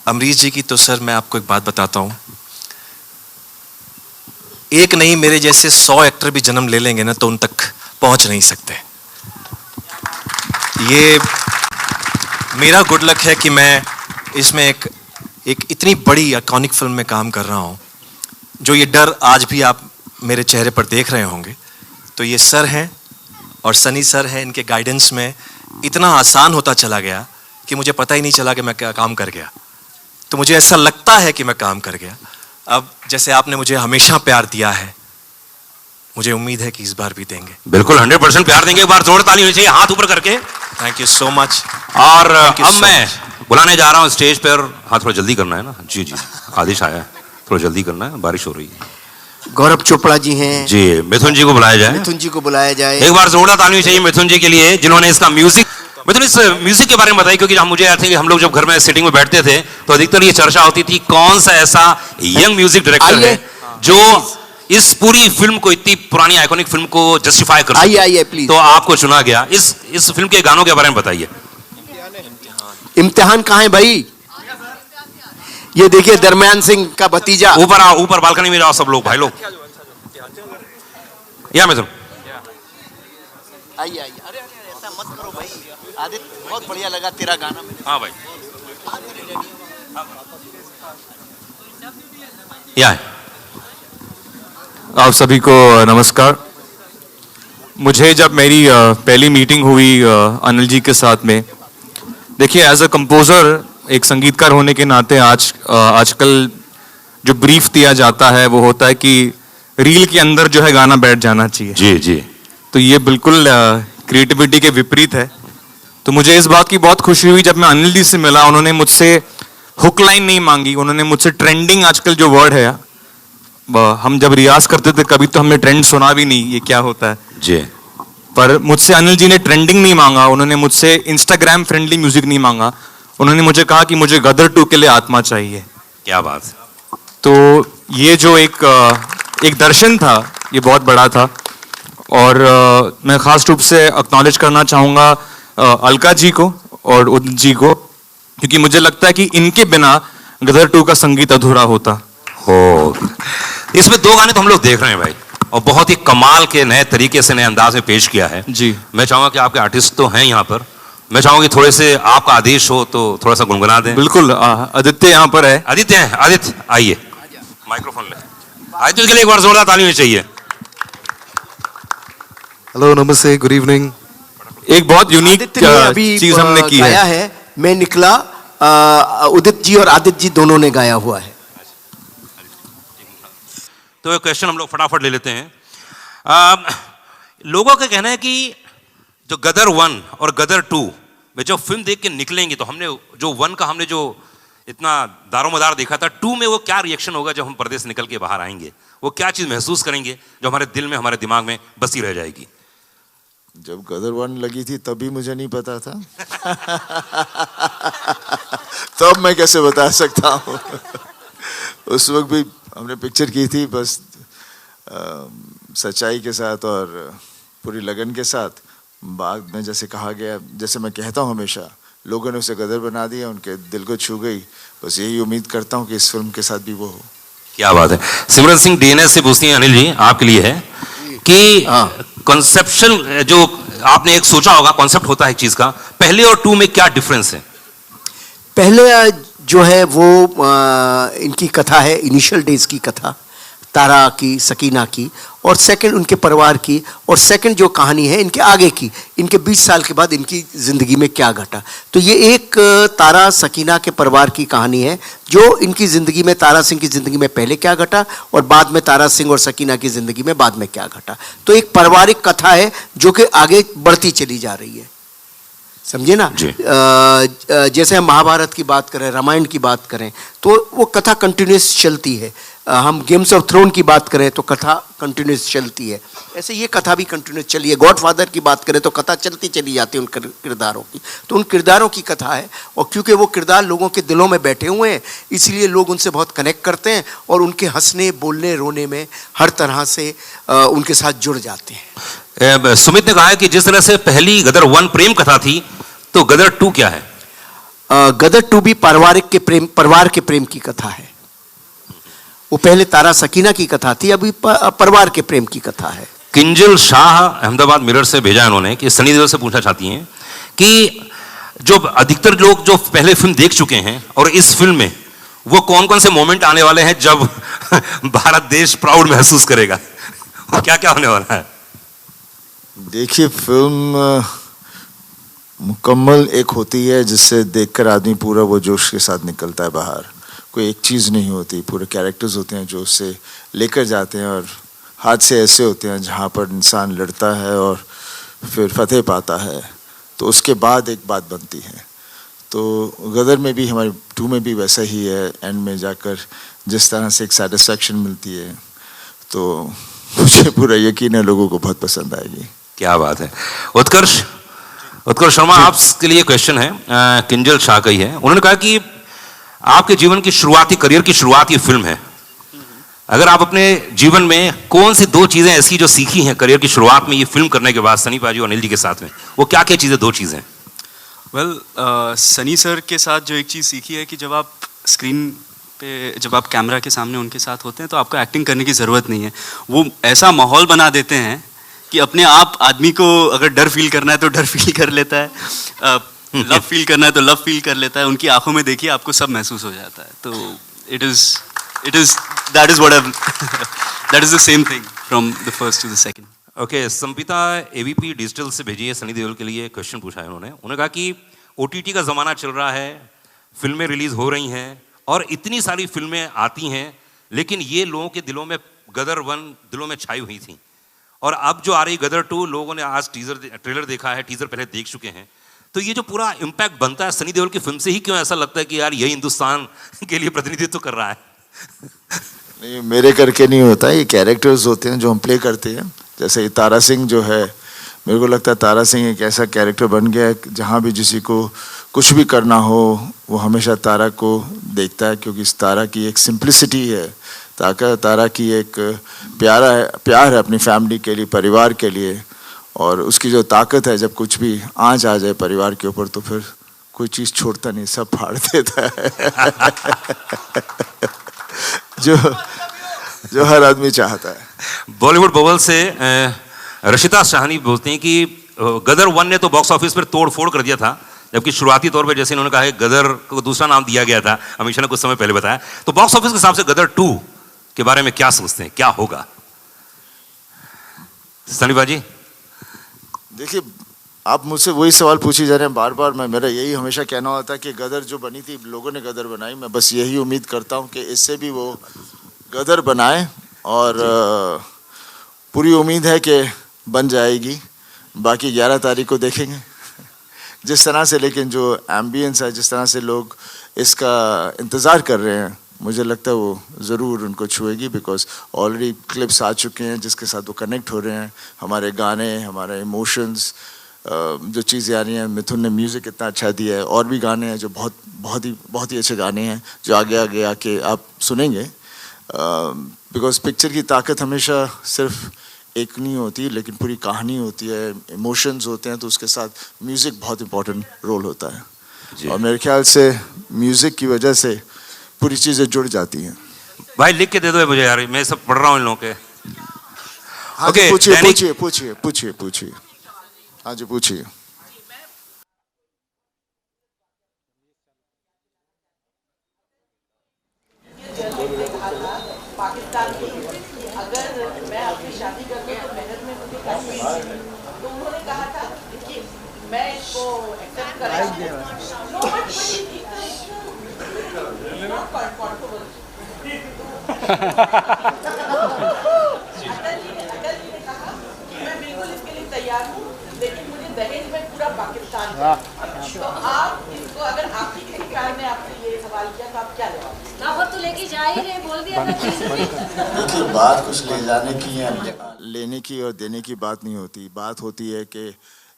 अमरीश जी की, तो सर मैं आपको एक बात बताता हूँ, एक नहीं मेरे जैसे 100 एक्टर भी जन्म ले लेंगे ना तो उन तक पहुंच नहीं सकते। ये मेरा गुड लक है कि मैं इसमें एक इतनी बड़ी आइकॉनिक फिल्म में काम कर रहा हूं। जो ये डर आज भी आप मेरे चेहरे पर देख रहे होंगे, तो ये सर हैं और सनी सर है, इनके गाइडेंस में इतना आसान होता चला गया कि मुझे पता ही नहीं चला कि मैं क्या काम कर गया। तो मुझे ऐसा लगता है कि मैं काम कर गया। अब जैसे आपने मुझे हमेशा प्यार दिया है, मुझे उम्मीद है कि इस बार भी देंगे। बिल्कुल 100% प्यार देंगे। एक बार जोर ताली होनी चाहिए हाथ ऊपर करके। Thank you so much. और you अब so मैं बुलाने जा रहा हूँ स्टेज पर। हाँ, थोड़ा जल्दी करना है ना। जी जी, आदेश आया है, थोड़ा जल्दी करना है, बारिश हो रही है। गौरव चोपड़ा जी हैं। जी, मिथुन जी को बुलाया जाए। मिथुन जी को बुलाया जाए। एक बार जोरदार ताली चाहिए मिथुन जी के लिए, जिन्होंने इसका म्यूजिक। मिथुन, इस म्यूजिक के बारे में बताइए, क्योंकि मुझे याद है कि हम लोग जब घर में सिटिंग में बैठते थे तो अधिकतर ये चर्चा होती थी कौन सा ऐसा यंग म्यूजिक डायरेक्टर है जो इस पूरी फिल्म को, इतनी पुरानी आइकॉनिक फिल्म को जस्टिफाई कर सके। आइए प्लीज। तो आपको चुना गया। इस फिल्म के गानों के बारे में बताइए। इम्तिहान कहाँ है भाई? ये देखिए दरमियान सिंह का भतीजा। ऊपर आओ, ऊपर बालकनी में जाओ सब लोग, भाई लोग। या मिथुन, आइए। अरे ऐसा मत करो भाई। आदित्य, बहुत बढ़िया लगा तेरा गाना। हाँ भाई, या है। आप सभी को नमस्कार। मुझे जब मेरी पहली मीटिंग हुई अनिल जी के साथ में, देखिए एज अ कंपोजर, एक संगीतकार होने के नाते आजकल जो ब्रीफ दिया जाता है वो होता है कि रील के अंदर जो है गाना बैठ जाना चाहिए। जी जी। तो ये बिल्कुल क्रिएटिविटी के विपरीत है। तो मुझे इस बात की बहुत खुशी हुई जब मैं अनिल जी से मिला। उन्होंने मुझसे हुक लाइन नहीं मांगी, उन्होंने मुझसे ट्रेंडिंग, आजकल जो वर्ड है, हम जब रियाज करते थे कभी तो हमने ट्रेंड सुना भी नहीं, ये क्या होता है जी। पर मुझसे अनिल जी ने ट्रेंडिंग नहीं मांगा, उन्होंने मुझसे इंस्टाग्राम फ्रेंडली म्यूजिक नहीं मांगा। उन्होंने मुझे कहा कि मुझे गदर 2 के लिए आत्मा चाहिए। क्या बात। तो ये जो एक दर्शन था, ये बहुत बड़ा था। और मैं खास रूप से एक्नॉलेज करना चाहूँगा अलका जी को और उदित जी को, क्योंकि मुझे लगता है कि इनके बिना गदर 2 का संगीत अधूरा होता। हो, इसमें 2 गाने तो हम लोग देख रहे हैं भाई, और बहुत ही कमाल के नए तरीके से, नए अंदाज में पेश किया है। जी। मैं चाहूँगा कि आपके आर्टिस्ट तो हैं यहाँ पर, मैं चाहूँगा कि थोड़े से आपका आदेश हो तो थोड़ा सा गुनगुना दें। बिल्कुल, आदित्य यहाँ पर है। आदित्य हैं, आदित्य आइए, माइक्रोफोन ले। आदित्य के लिए एक बार जोरदार ताली होनी चाहिए। हेलो, नमस्ते, गुड इवनिंग। एक बहुत यूनिक चीज हमने की गाया है। मैं निकला, उदित जी और आदित्य जी दोनों ने गाया हुआ है। तो एक क्वेश्चन हम लोग फटाफट ले लेते हैं। लोगों का कहना है कि जो गदर 1 और गदर 2 में जब फिल्म देख के निकलेंगे तो हमने जो 1 का हमने जो इतना दारोमदार देखा था, 2 में वो क्या रिएक्शन होगा जब हम पर्दे से निकल के बाहर आएंगे? वो क्या चीज महसूस करेंगे जो हमारे दिल में, हमारे दिमाग में बसी रह जाएगी? जब गदर 1 लगी थी तभी मुझे नहीं पता था। तब मैं कैसे बता सकता हूँ। उस वक्त भी हमने पिक्चर की थी बस सच्चाई के साथ और पूरी लगन के साथ। बाद में जैसे कहा गया, जैसे मैं कहता हूँ हमेशा, लोगों ने उसे गदर बना दिया, उनके दिल को छू गई। बस यही उम्मीद करता हूँ कि इस फिल्म के साथ भी वो हो। क्या बात है। सिमरन सिंह डीएनएस से पूछती हैं अनिल जी, आपके लिए है कि कॉन्सेप्शन जो आपने एक सोचा होगा, कॉन्सेप्ट होता है एक चीज का, पहले और 2 में क्या डिफरेंस है? पहले जो है वो इनकी कथा है, इनिशियल डेज की कथा, तारा की, सकीना की, और सेकंड उनके परिवार की, और सेकंड जो कहानी है इनके आगे की, इनके 20 साल के बाद इनकी ज़िंदगी में क्या घटा। तो ये एक तारा सकीना के परिवार की कहानी है, जो इनकी ज़िंदगी में, तारा सिंह की ज़िंदगी में पहले क्या घटा और बाद में तारा सिंह और सकीना की ज़िंदगी में बाद में क्या घटा। तो एक पारिवारिक कथा है जो कि आगे बढ़ती चली जा रही है, समझे ना। जैसे हम महाभारत की बात करें, रामायण की बात करें, तो वो कथा कंटिन्यूस चलती है। हम गेम्स ऑफ थ्रोन की बात करें तो कथा कंटिन्यूस चलती है। ऐसे ये कथा भी कंटिन्यूस चली है। गॉडफादर की बात करें तो कथा चलती चली जाती है उन किरदारों की। तो उन किरदारों की कथा है, और क्योंकि वो किरदार लोगों के दिलों में बैठे हुए हैं, इसलिए लोग उनसे बहुत कनेक्ट करते हैं और उनके हंसने, बोलने, रोने में हर तरह से उनके साथ जुड़ जाते हैं। सुमित ने कहा है कि जिस तरह से पहली गदर 1 प्रेम कथा थी, तो गदर 2 क्या है? गदर 2 भी परिवार के प्रेम की कथा है। वो पहले तारा सकीना की कथा थी, अभी परिवार के प्रेम की कथा है। किंजल शाह अहमदाबाद मिरर से भेजा उन्होंने कि सनी देओल से पूछना चाहती हैं कि जो अधिकतर लोग जो पहले फिल्म देख चुके हैं और इस फिल्म में वो कौन कौन से मोमेंट आने वाले हैं जब भारत देश प्राउड महसूस करेगा, क्या क्या होने वाला है? देखिए फिल्म मुकम्मल एक होती है जिससे देखकर आदमी पूरा वो जोश के साथ निकलता है बाहर। कोई एक चीज़ नहीं होती, पूरे कैरेक्टर्स होते हैं जो उससे लेकर जाते हैं, और हादसे ऐसे होते हैं जहाँ पर इंसान लड़ता है और फिर फतेह पाता है, तो उसके बाद एक बात बनती है। तो गदर में भी, हमारे 2 में भी वैसा ही है। एंड में जाकर जिस तरह से एक सेटिस्फैक्शन मिलती है, तो मुझे पूरा यकीन है लोगों को बहुत पसंद आएगी। क्या बात है। उत्कर्ष शर्मा, आपके लिए क्वेश्चन है, किंजल शाह का ही है। उन्होंने कहा कि आपके जीवन की शुरुआती, करियर की शुरुआत ये फिल्म है। अगर आप अपने जीवन में कौन सी 2 चीजें ऐसी जो सीखी हैं करियर की शुरुआत में ये फिल्म करने के बाद सनी पाजी और अनिल जी के साथ में, वो क्या क्या चीजें, 2 चीजें? वेल, सनी सर के साथ जो एक चीज़ सीखी है कि जब आप स्क्रीन पे, जब आप कैमरा के सामने उनके साथ होते हैं तो आपको एक्टिंग करने की ज़रूरत नहीं है। वो ऐसा माहौल बना देते हैं कि अपने आप आदमी को अगर डर फील करना है तो डर फील कर लेता है, लव फील करना है तो लव फील कर लेता है। उनकी आंखों में देखिए आपको सब महसूस हो जाता है। तो that is what that is the same thing from the first to the second. Okay, Sampita AVP digital से भेजी है सनी देओल के लिए क्वेश्चन पूछा है उन्होंने कहा कि ओटीटी का ज़माना चल रहा है, फिल्में रिलीज़ हो रही हैं और इतनी सारी फिल्में आती हैं, लेकिन ये लोगों के दिलों में गदर 1 दिलों में छाई हुई थी, और अब जो आ रही गदर 2, लोगों ने आज ट्रेलर देखा है, टीज़र पहले देख चुके हैं, तो ये जो पूरा इम्पैक्ट बनता है सनी देओल की फिल्म से ही, क्यों ऐसा लगता है कि यार यही हिंदुस्तान के लिए प्रतिनिधित्व कर रहा है? नहीं, मेरे करके नहीं होता, ये कैरेक्टर्स होते हैं जो हम प्ले करते हैं। जैसे तारा सिंह जो है, मेरे को लगता है तारा सिंह एक ऐसा कैरेक्टर बन गया है, जहाँ भी किसी को कुछ भी करना हो वो हमेशा तारा को देखता है, क्योंकि इस तारा की एक सिंप्लिसिटी है, तारा की एक प्यार है अपनी फैमिली के लिए, परिवार के लिए, और उसकी जो ताकत है, जब कुछ भी आँच आ जाए परिवार के ऊपर तो फिर कोई चीज़ छोड़ता नहीं, सब फाड़ देता है जो हर आदमी चाहता है। बॉलीवुड बबल से रशिता शाहनी बोलती हैं कि गदर 1 ने तो बॉक्स ऑफिस पर तोड़ फोड़ कर दिया था, जबकि शुरुआती तौर पे जैसे इन्होंने कहा है गदर को दूसरा नाम दिया गया था, अमीशा ने कुछ समय पहले बताया, तो बॉक्स ऑफिस के हिसाब से गदर 2 के बारे में क्या सोचते हैं, क्या होगा? सनी बाजी, देखिए आप मुझसे वही सवाल पूछी जा रहे हैं बार बार। मेरा यही हमेशा कहना होता है कि गदर जो बनी थी, लोगों ने गदर बनाई, मैं बस यही उम्मीद करता हूँ कि इससे भी वो गदर बनाए, और पूरी उम्मीद है कि बन जाएगी। बाकी 11 तारीख को देखेंगे जिस तरह से, लेकिन जो एम्बियंस है, जिस तरह से लोग इसका इंतज़ार कर रहे हैं, मुझे लगता है वो ज़रूर उनको छुएगी, बिकॉज ऑलरेडी क्लिप्स आ चुके हैं जिसके साथ वो कनेक्ट हो रहे हैं। हमारे गाने, हमारे इमोशंस, जो चीज़ें आ रही हैं, मिथुन ने म्यूज़िक इतना अच्छा दिया है, और भी गाने हैं जो बहुत ही अच्छे गाने हैं जो आगे आके आप सुनेंगे, बिकॉज पिक्चर की ताकत हमेशा सिर्फ एक नहीं होती, लेकिन पूरी कहानी होती है, इमोशंस होते हैं, तो उसके साथ म्यूज़िक बहुत इंपॉर्टेंट रोल होता है, और मेरे ख्याल से म्यूज़िक की वजह से पूरी चीज़ें जुड़ जाती हैं। भाई लिख के दे दो मुझे यार, मैं सब पढ़ रहा हूँ इन लोगों के। ओके, पूछिए। हाँ जी, पूछिए। पाकिस्तान की अगर मैं अपनी शादी करके तो मेहनत में मुझे काफी, तो उन्होंने कहा था कि मैं इसको एक्सेप्ट तैयार हूँ, लेकिन मुझे दहेज में पूरा पाकिस्तान चाहिए। तो आप इसको, अगर आपकी किसी कार ने आपसे ये सवाल किया तो आप क्या जवाब? तो लेके जा ही रहे, बोल दिया। देखिए, बात कुछ ले जाने की है, लेने की और देने की बात नहीं होती। बात होती है कि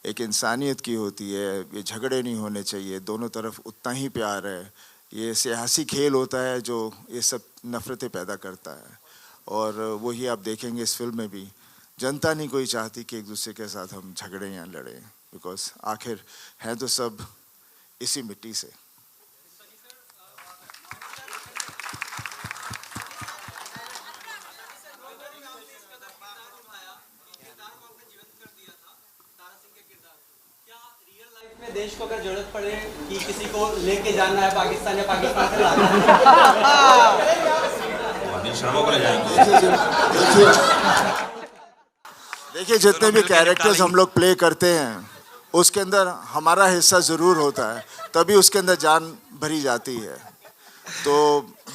एक इंसानियत की होती है, ये झगड़े नहीं होने चाहिए, दोनों तरफ उतना ही प्यार है। ये सियासी खेल होता है जो ये सब नफ़रतें पैदा करता है, और वही आप देखेंगे इस फिल्म में भी। जनता नहीं कोई चाहती कि एक दूसरे के साथ हम झगड़ें या लड़ें, बिकॉज आखिर हैं तो सब इसी मिट्टी से। देश को अगर जरूरत पड़े कि किसी को लेके जाना है पाकिस्तान या पाकिस्तान से लाना है, शर्मा को ले जाएंगे। देखिए जितने भी कैरेक्टर्स हम लोग प्ले करते हैं उसके अंदर हमारा हिस्सा ज़रूर होता है, तभी उसके अंदर जान भरी जाती है। तो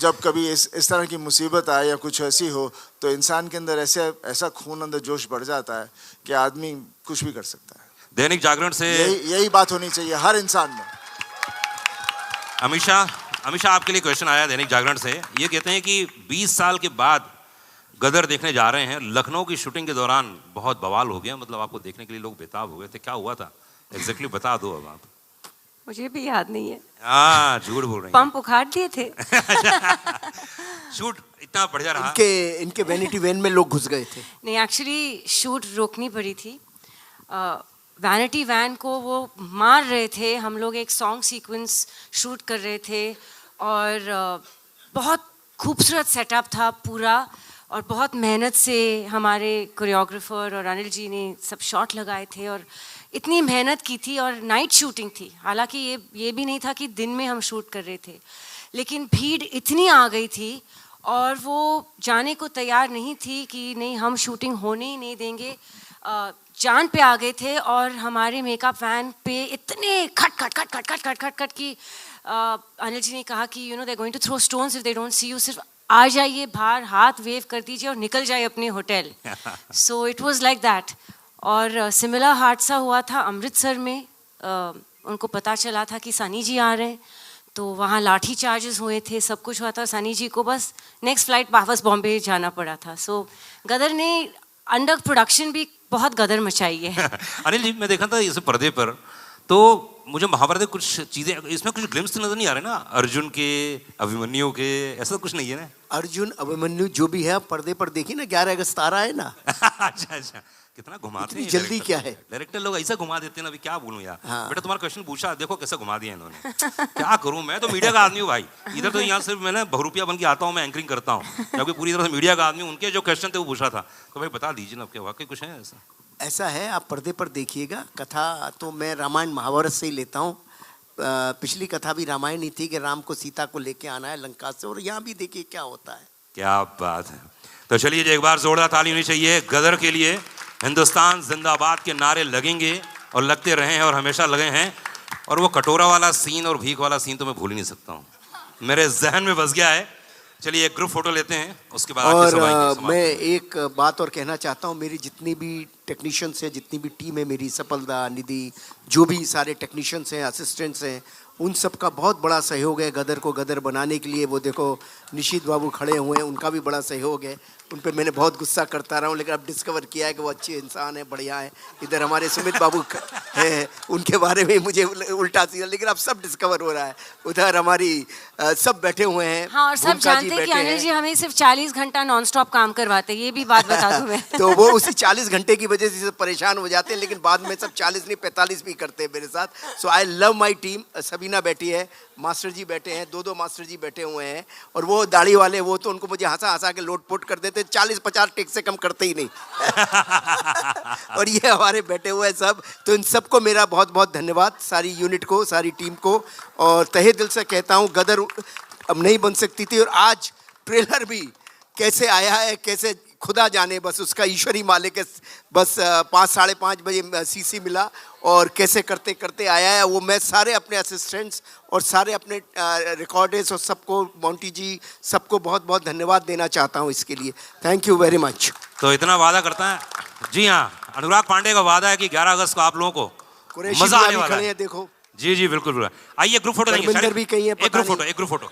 जब कभी इस तरह की मुसीबत आए या कुछ ऐसी हो तो इंसान के अंदर ऐसा खून अंदर जोश बढ़ जाता है कि आदमी कुछ भी कर सकता है। दैनिक जागरण से यही बात होनी चाहिए हर इंसान में। अमीषा आपके लिए क्वेश्चन आया दैनिक जागरण से। ये कहते हैं कि 20 साल के बाद गदर देखने जा रहे हैं। लखनऊ की शूटिंग के दौरान बहुत बवाल हो गया, मतलब आपको देखने के लिए लोग बेताब हो गए थे, क्या हुआ था एग्जैक्टली बता दो अब आप। मुझे भी याद नहीं है। हाँ झूठ बोल रहे हैं। पंप उखाड़ दिए थे। शूट इतना बढ़िया रहा। इनके वैनिटी वैन में लोग घुस गए थे। नहीं, एक्चुअली शूट रोकनी पड़ी थी। वैनिटी वैन को वो मार रहे थे। हम लोग एक सॉन्ग सीक्वेंस शूट कर रहे थे और बहुत खूबसूरत सेटअप था पूरा, और बहुत मेहनत से हमारे कोरियोग्राफर और अनिल जी ने सब शॉट लगाए थे और इतनी मेहनत की थी। और नाइट शूटिंग थी, हालांकि ये भी नहीं था कि दिन में हम शूट कर रहे थे, लेकिन भीड़ इतनी आ गई थी और वो जाने को तैयार नहीं थी कि नहीं हम शूटिंग होने ही नहीं देंगे। जान पे आ गए थे और हमारे मेकअप वैन पे इतने खट की अनिल जी ने कहा कि you know they going to throw stones if they don't see you, सिर्फ आ जाइए बाहर, हाथ वेव कर दीजिए और निकल जाइए अपने hotel. So it was like that. और सिमिलर हादसा हुआ था अमृतसर में। उनको पता चला था कि सनी जी आ रहे हैं, तो वहाँ लाठी चार्जेस हुए थे, सब कुछ हुआ था। सनी जी को बस नेक्स्ट फ्लाइट वापस बॉम्बे जाना पड़ा था। सो गदर ने अंडर प्रोडक्शन भी बहुत गदर मचाई है। अनिल जी मैं देखा था इस पर्दे पर, तो मुझे महाभारत कुछ चीजें इसमें कुछ ग्लिम्स नजर नहीं आ रहे ना, अर्जुन के, अभिमन्यु के, ऐसा कुछ नहीं है ना? अर्जुन अभिमन्यु जो भी है पर्दे पर देखिए ना, 11 अगस्त आ रहा है ना। अच्छा कितना घुमाते हैं जल्दी क्या है डायरेक्टर लोग, ऐसा घुमा देते हैं ना, अभी क्या बोलूं यार। हाँ। बेटा तुम्हारा क्वेश्चन पूछा, देखो कैसे घुमा दिया इन्होंने। क्या करूं, मैं तो मीडिया का आदमी हूँ भाई। इधर तो यहाँ सिर्फ मैं बहुरुपिया बन के आता हूँ, मैं एंकरिंग करता हूँ, क्योंकि पूरी तरह से मीडिया का आदमी। उनके जो क्वेश्चन थे वो पूछा था, तो भाई बता दीजिए ना, क्या वाकई कुछ है ऐसा? ऐसा है, आप पर्दे पर देखिएगा। कथा तो मैं रामायण महाभारत से ही लेता हूँ। पिछली कथा भी रामायण ही थी कि राम को सीता को लेके आना है लंका से, और यहाँ भी देखिए क्या होता है। क्या बात है। तो चलिए एक बार जोरदार ताली होनी चाहिए गदर के लिए। हिंदुस्तान जिंदाबाद के नारे लगेंगे और लगते रहे हैं और हमेशा लगे हैं। और वो कटोरा वाला सीन और भीख वाला सीन तो मैं भूल ही नहीं सकता हूँ, मेरे जहन में बस गया है। चलिए एक ग्रुप फोटो लेते हैं, उसके बाद और मैं एक बात और कहना चाहता हूँ। मेरी जितनी भी टेक्नीशियंस हैं, जितनी भी टीम है मेरी, सफलदा, निधि, जो भी सारे टेक्नीशियंस हैं, असिस्टेंट्स हैं, उन सब का बहुत बड़ा सहयोग है गदर को गदर बनाने के लिए। वो देखो निशित बाबू खड़े हुए हैं, उनका भी बड़ा सहयोग है। उन पे मैंने बहुत गुस्सा करता रहा हूँ, लेकिन अब डिस्कवर किया है कि वो अच्छे इंसान है, बढ़िया है। इधर हमारे सुमित बाबू है, उनके बारे में मुझे उल्टा सीधा, लेकिन अब सब डिस्कवर हो रहा है। उधर हमारी सब बैठे हुए हैं। हाँ, और सब जानते हैं कि अनिल जी हमें सिर्फ 40 घंटा नॉन स्टॉप काम करवाते हैं, ये भी बात बता दूं मैं। तो वो उसी 40 घंटे की वजह से परेशान हो जाते हैं, लेकिन बाद में सब 40 नहीं 45 भी करते हैं मेरे साथ। So I love my team. Sabina बैठी है, मास्टर जी बैठे हैं, दो मास्टर जी बैठे हुए हैं, और वो दाढ़ी वाले, वो तो उनको मुझे हंसा के लोट-पोट कर देते, 40-50 टेक से कम करते ही नहीं। और ये हमारे बैठे हुए हैं सब। तो इन सबको मेरा बहुत बहुत धन्यवाद, सारी यूनिट को, सारी टीम को। और तहे दिल से कहता हूँ गदर अब नहीं बन सकती थी। और आज ट्रेलर भी कैसे आया है, कैसे खुदा जाने, बस उसका ईश्वरी मालिक है। बस 5-5:30 बजे सीसी मिला और कैसे करते करते आया है वो। मैं सारे अपने असिस्टेंट्स और सारे अपने रिकॉर्डर्स और सबको, मोंटी जी, सबको बहुत बहुत धन्यवाद देना चाहता हूँ इसके लिए। Thank you very much. तो इतना वादा करता है जी। हाँ, अनुराग पांडे का वादा है कि 11 अगस्त को आप लोगों को मजा आने वाला है। देखो जी बिल्कुल। आइए ग्रुप फोटो देंगे। भी कहीं है, एक ग्रुप फोटो